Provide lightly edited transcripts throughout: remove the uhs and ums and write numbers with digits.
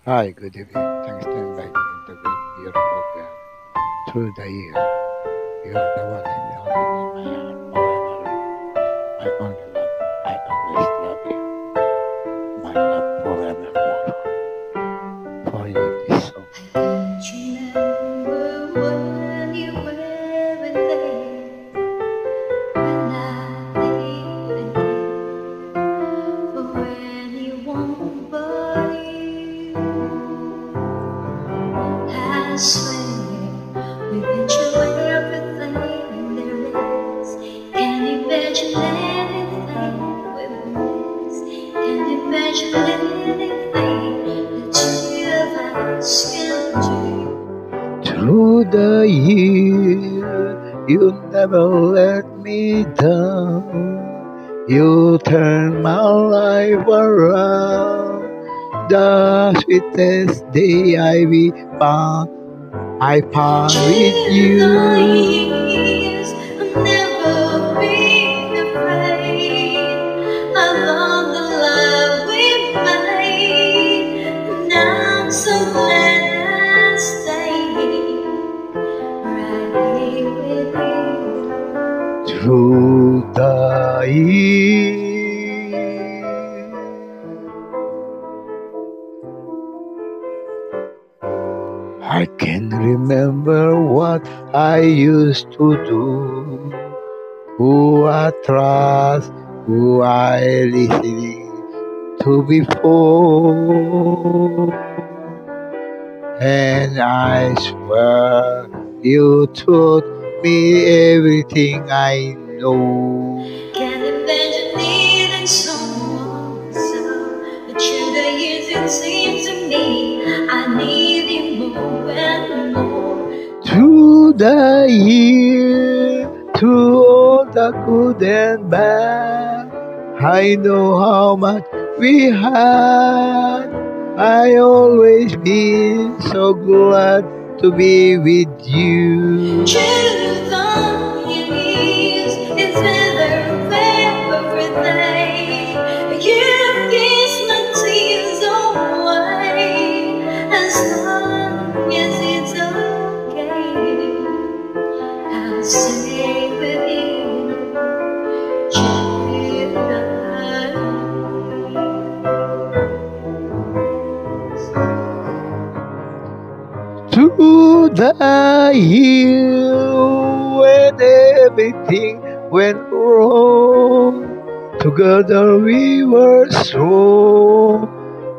Hi, good evening. Thanks for inviting me into the beautiful God. Through the year, you're the one and the only in my heart forever. My only love, I always love you. My love forevermore. For you, this song. Remember when you were with me, when I believed in you, for when you won't believe. I swear we've been through everything there is. Can't imagine anything we've missed. Can't imagine anything the two of us can do. Through the year, you never let me down. You turn my life around. The sweetest day I found with you. Years, I've never been afraid of all the love we've made, and I'm so glad I stayed right here with you. Through the years, I can remember what I used to do, who I trust, who I listening to before. And I swear you taught me everything I know. Can't imagine needing someone so, but through the years it seems to me I need you more and more. Through the year, through all the good and bad, I know how much we had. I always been so glad to be with you. Through the years, it's never every day. You've kissed my tears away. As long as it's okay, I'll stay with you. Through the Through the year, when everything went wrong, together we were strong.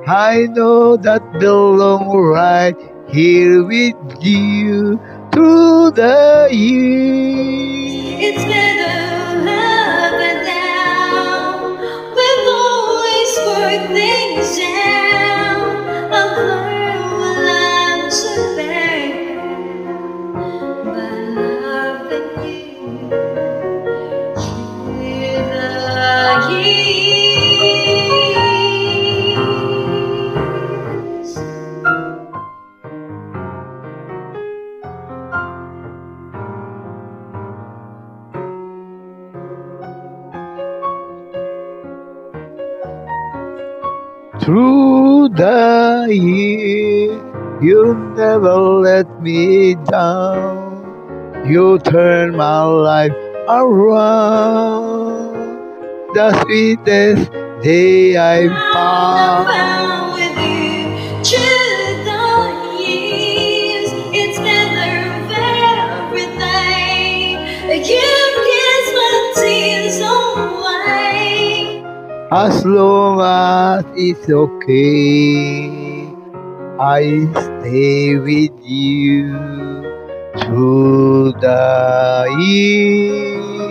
I know that belong right here with you. Through the years, It's better up and down. We've always worked things out. I've learned what love's about. By loving you through the years. through the years, you never let me down. You turn my life around. The sweetest day I found. Found with you through the years. It's never everything. You kiss my tears away. As long as it's okay, I stay with you through the years.